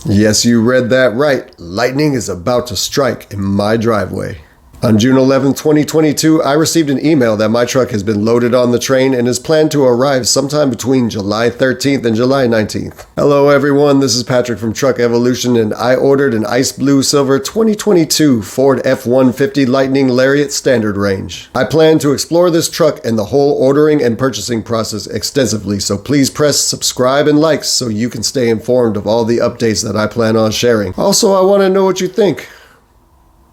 Yes, you read that right. Lightning is about to strike in my driveway. On June 11, 2022, I received an email that my truck has been loaded on the train and is planned to arrive sometime between July 13th and July 19th. Hello everyone, this is Patrick from Truck Evolution, and I ordered an ice blue silver 2022 Ford F-150 Lightning Lariat standard range. I plan to explore this truck and the whole ordering and purchasing process extensively, so please press subscribe and like so you can stay informed of all the updates that I plan on sharing. Also, I want to know what you think.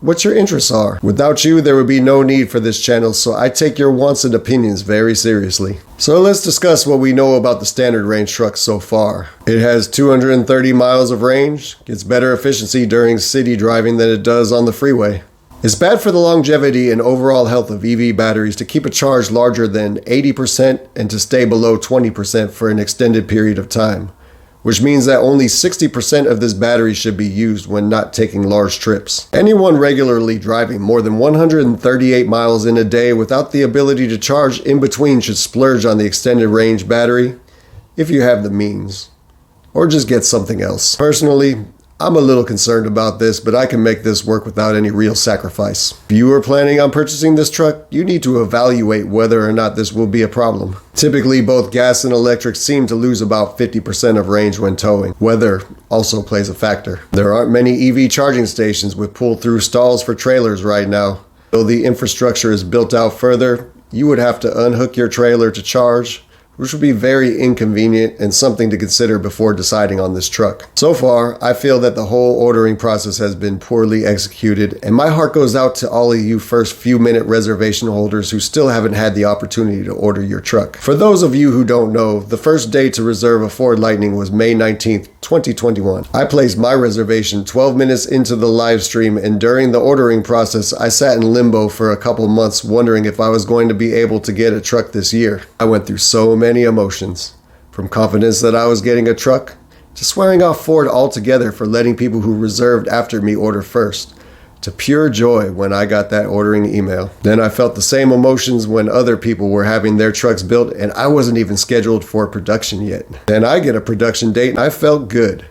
What your interests are. Without you, there would be no need for this channel, so I take your wants and opinions very seriously. So let's discuss what we know about the standard range truck so far. It has 230 miles of range, gets better efficiency during city driving than it does on the freeway. It's bad for the longevity and overall health of EV batteries to keep a charge larger than 80% and to stay below 20% for an extended period of time, which means that only 60% of this battery should be used when not taking large trips. Anyone regularly driving more than 138 miles in a day without the ability to charge in between should splurge on the extended range battery if you have the means, or just get something else. Personally, I'm a little concerned about this, but I can make this work without any real sacrifice. If you are planning on purchasing this truck, you need to evaluate whether or not this will be a problem. Typically, both gas and electric seem to lose about 50% of range when towing. Weather also plays a factor. There aren't many EV charging stations with pull-through stalls for trailers right now. Though the infrastructure is built out further, you would have to unhook your trailer to charge, which would be very inconvenient and something to consider before deciding on this truck. So far, I feel that the whole ordering process has been poorly executed, and my heart goes out to all of you first few minute reservation holders who still haven't had the opportunity to order your truck. For those of you who don't know, the first day to reserve a Ford Lightning was May 19th, 2021. I placed my reservation 12 minutes into the live stream, and during the ordering process, I sat in limbo for a couple months wondering if I was going to be able to get a truck this year. I went through so many emotions, from confidence that I was getting a truck, to swearing off Ford altogether for letting people who reserved after me order first, to pure joy when I got that ordering email. Then I felt the same emotions when other people were having their trucks built and I wasn't even scheduled for production yet. Then I get a production date and I felt good,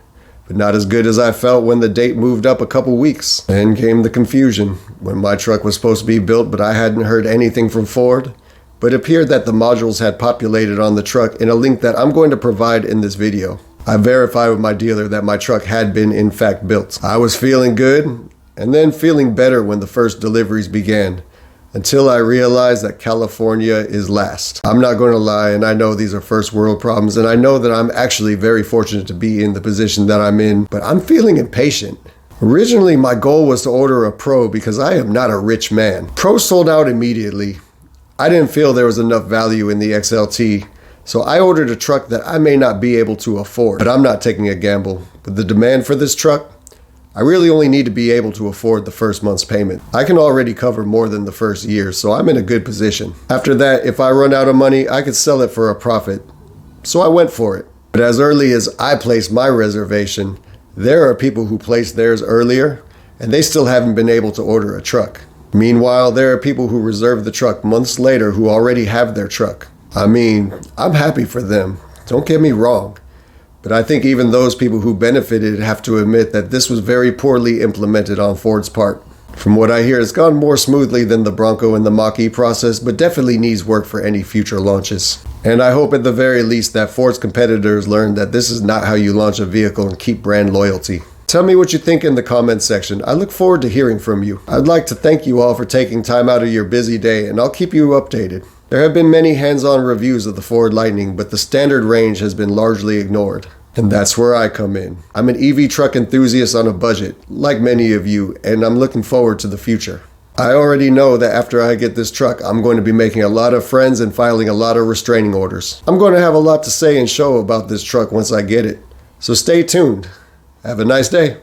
but not as good as I felt when the date moved up a couple weeks. Then came the confusion when my truck was supposed to be built, but I hadn't heard anything from Ford. But it appeared that the modules had populated on the truck in a link that I'm going to provide in this video. I verified with my dealer that my truck had been in fact built. I was feeling good, and then feeling better when the first deliveries began, until I realized that California is last. I'm not going to lie, and I know these are first world problems, and I know that I'm actually very fortunate to be in the position that I'm in, but I'm feeling impatient. Originally, my goal was to order a Pro because I am not a rich man. Pro sold out immediately. I didn't feel there was enough value in the XLT, so I ordered a truck that I may not be able to afford. But I'm not taking a gamble. With the demand for this truck, I really only need to be able to afford the first month's payment. I can already cover more than the first year, so I'm in a good position. After that, if I run out of money, I could sell it for a profit. So I went for it. But as early as I placed my reservation, there are people who placed theirs earlier, and they still haven't been able to order a truck. Meanwhile, there are people who reserved the truck months later who already have their truck. I mean, I'm happy for them, don't get me wrong, but I think even those people who benefited have to admit that this was very poorly implemented on Ford's part. From what I hear, it's gone more smoothly than the Bronco and the Mach-E process, but definitely needs work for any future launches. And I hope at the very least that Ford's competitors learn that this is not how you launch a vehicle and keep brand loyalty. Tell me what you think in the comments section. I look forward to hearing from you. I'd like to thank you all for taking time out of your busy day, and I'll keep you updated. There have been many hands-on reviews of the Ford Lightning, but the standard range has been largely ignored. And that's where I come in. I'm an EV truck enthusiast on a budget, like many of you, and I'm looking forward to the future. I already know that after I get this truck, I'm going to be making a lot of friends and filing a lot of restraining orders. I'm going to have a lot to say and show about this truck once I get it. So stay tuned. Have a nice day.